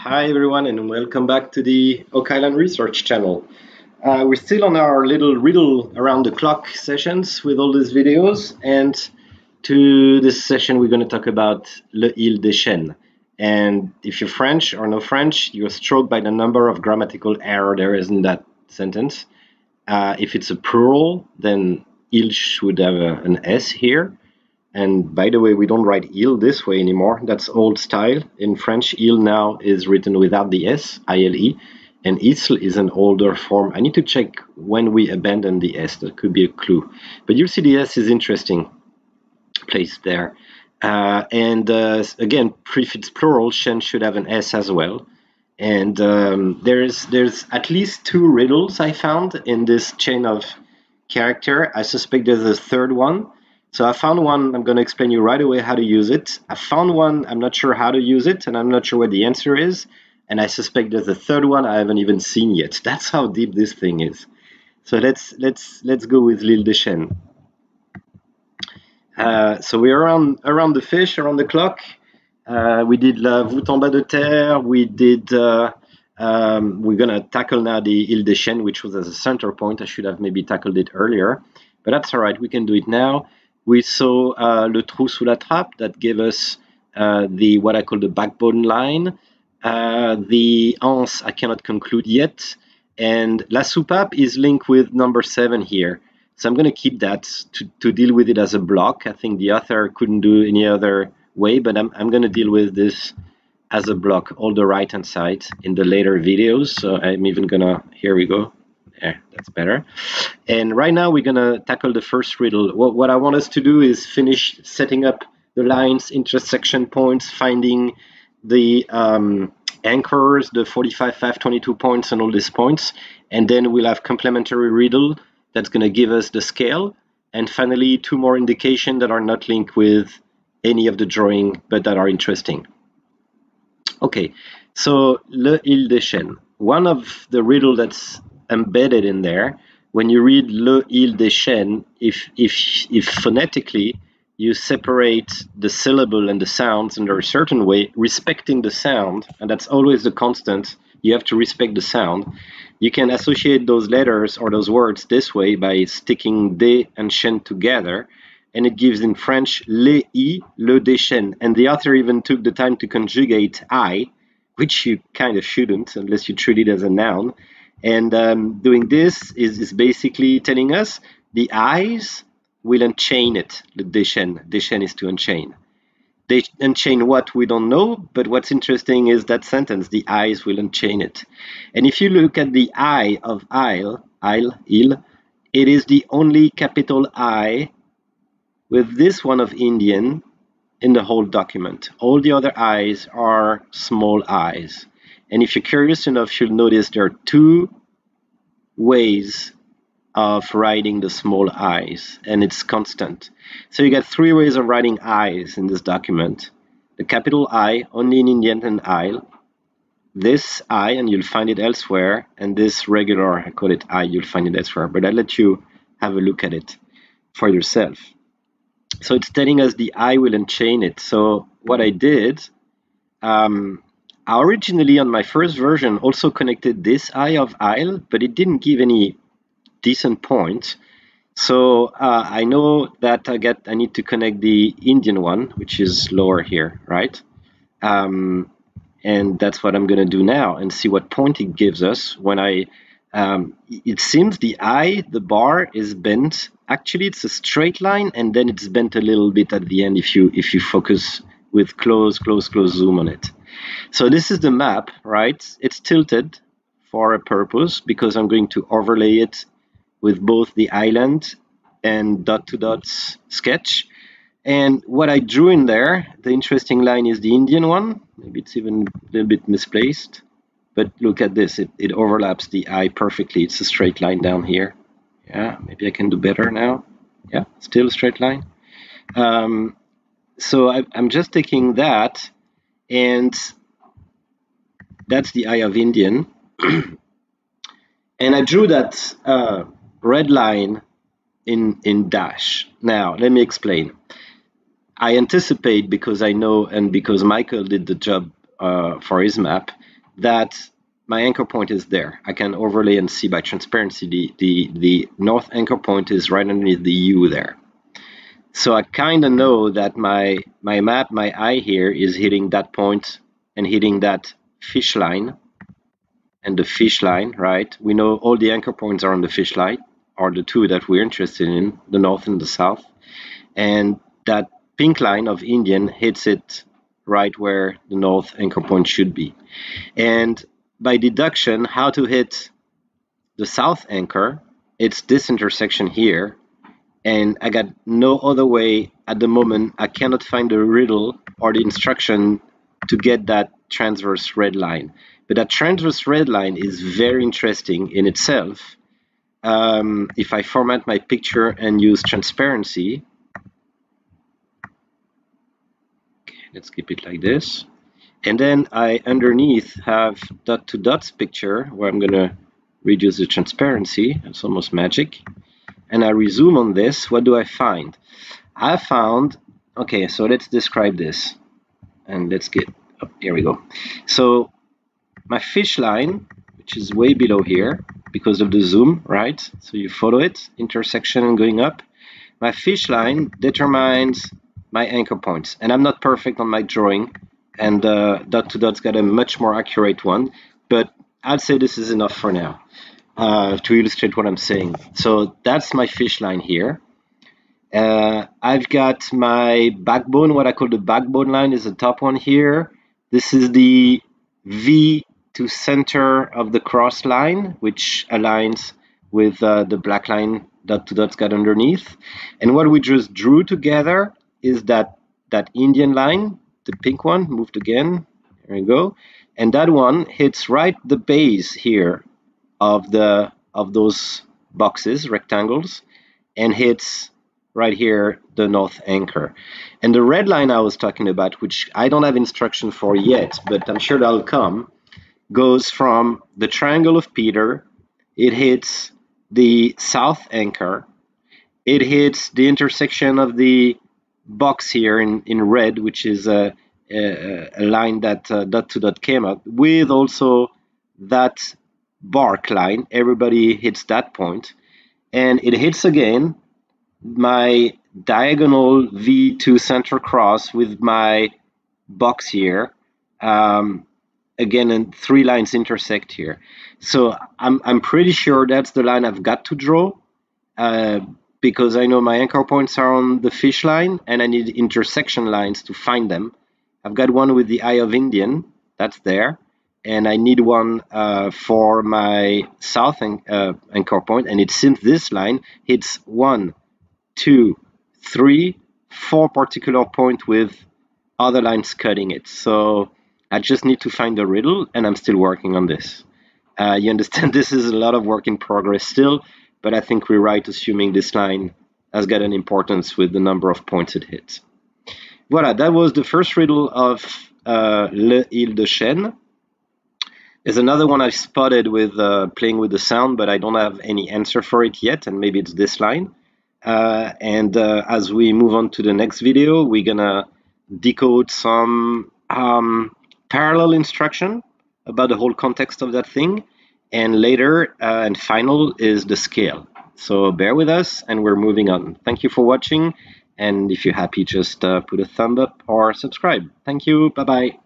Hi everyone and welcome back to the Oak Island Research channel. We're still on our little riddle around the clock sessions with all these videos, and to this session we're going to talk about le il des Chene. And if you're French or no French, you're struck by the number of grammatical error there is in that sentence. If it's a plural, then il should have an S here. And by the way, we don't write il this way anymore. That's old style. In French, il now is written without the S, I-L-E, and isle is an older form. I need to check when we abandon the S. That could be a clue. But you'll see the S is interesting placed there. Again, if it's plural, Chene should have an S as well. And there's at least two riddles I found in this chain of character. I suspect there's a third one. So I found one, I'm going to explain you right away how to use it. I found one, I'm not sure how to use it, and I'm not sure what the answer is. And I suspect there's a third one I haven't even seen yet. That's how deep this thing is. So let's go with l'île des Chene. So we're around the fish, around the clock. We did La voûte en bas de terre. We did. We're gonna tackle now the île des Chene, which was as a center point. I should have maybe tackled it earlier, but that's all right. We can do it now. We saw le trou sous la trappe that gave us what I call the backbone line. The anse I cannot conclude yet, and la soupape is linked with number 7 here. So I'm going to keep that to deal with it as a block. I think the author couldn't do any other way, but I'm going to deal with this as a block, all the right-hand side in the later videos. So I'm even going to, here we go. Yeah, that's better. And right now we're going to tackle the first riddle. What I want us to do is finish setting up the lines, intersection points, finding the anchors, the 45, 5, 22 points and all these points. And then we'll have complementary riddle that's going to give us the scale. And finally, 2 more indications that are not linked with any of the drawing, but that are interesting. Okay, so le il des Chene. One of the riddle that's embedded in there, when you read le il des Chene, if phonetically you separate the syllable and the sounds in a certain way, respecting the sound, and that's always the constant, you have to respect the sound, you can associate those letters or those words this way by sticking des and Chene together, and it gives in French les I, le des Chene. And the author even took the time to conjugate I, which you kind of shouldn't unless you treat it as a noun. And doing this is basically telling us the eyes will unchain it, le des Chene. Des Chene is to unchain. They unchain what? We don't know, but what's interesting is that sentence, the eyes will unchain it. And if you look at the I of il, it is the only capital I with this one of Indian in the whole document. All the other I's are small i's. And if you're curious enough, you'll notice there are 2 ways of writing the small i's, and it's constant. So you got 3 ways of writing i's in this document. The capital I, only in Indian and il. This I, and you'll find it elsewhere, and this regular, I call it I, you'll find it elsewhere. But I'll let you have a look at it for yourself. So it's telling us the I will unchain it. So what I did, I originally on my first version also connected this I of il, but it didn't give any decent point. So I know that I need to connect the Indian one, which is lower here, right? And that's what I'm going to do now and see what point it gives us when it seems the I, the bar, is bent. Actually, it's a straight line, and then it's bent a little bit at the end if you focus with close zoom on it. So this is the map, right? It's tilted for a purpose because I'm going to overlay it with both the island and dot-to-dots sketch. And what I drew in there, the interesting line is the Indian one. Maybe it's even a little bit misplaced. But look at this, it overlaps the eye perfectly. It's a straight line down here. Yeah, maybe I can do better now. Yeah, still a straight line. So I'm just taking that, and that's the eye of Indian. And I drew that red line in dash. Now, let me explain. I anticipate, because I know and because Michael did the job for his map, that my anchor point is there. I can overlay and see by transparency the north anchor point is right underneath the U there. So I kind of know that my map, my eye here is hitting that point and hitting that fish line and the fish line, right? We know all the anchor points are on the fish line, are the two that we're interested in, the north and the south. And that pink line of Indian hits it right where the north anchor point should be. And by deduction, how to hit the south anchor, it's this intersection here. And I got no other way at the moment. I cannot find the riddle or the instruction to get that transverse red line. But that transverse red line is very interesting in itself. If I format my picture and use transparency, okay, let's keep it like this. And then I underneath have dot to dots picture where I'm going to reduce the transparency. It's almost magic. And I resume on this. What do I find? I found, okay, so let's describe this. And let's get up. Here we go. So my fish line, which is way below here because of the zoom, right? So you follow it, intersection and going up. My fish line determines my anchor points. And I'm not perfect on my drawing. And dot to dot's got a much more accurate one. But I'd say this is enough for now to illustrate what I'm saying. So that's my fish line here. I've got my backbone, what I call the backbone line is the top one here. This is the V to center of the cross line, which aligns with the black line dot to dot's got underneath. And what we just drew together is that Indian line, the pink one, moved again. There we go. And that one hits right the base here of those boxes, rectangles, and hits right here the north anchor. And the red line I was talking about, which I don't have instruction for yet, but I'm sure that'll come, goes from the triangle of Peter, it hits the south anchor, it hits the intersection of the box here in red, which is a line that dot to dot came up with, also that bark line. Everybody hits that point, and it hits again my diagonal V2 center cross with my box here. Again, and three lines intersect here. So I'm pretty sure that's the line I've got to draw because I know my anchor points are on the fish line and I need intersection lines to find them. I've got one with the Eye of Indian, that's there. And I need one for my south anchor point, and it seems this line hits 1, 2, 3, 4 particular point with other lines cutting it. So I just need to find the riddle, and I'm still working on this. You understand this is a lot of work in progress still, but I think we're right assuming this line has got an importance with the number of points it hits. Voilà, that was the first riddle of Le Île de Chene. There's another one I spotted with playing with the sound, but I don't have any answer for it yet, and maybe it's this line. As we move on to the next video, we're gonna decode some parallel instruction about the whole context of that thing, and later and final is the scale. So bear with us, and we're moving on. Thank you for watching, and if you're happy, just put a thumb up or subscribe. Thank you, bye-bye.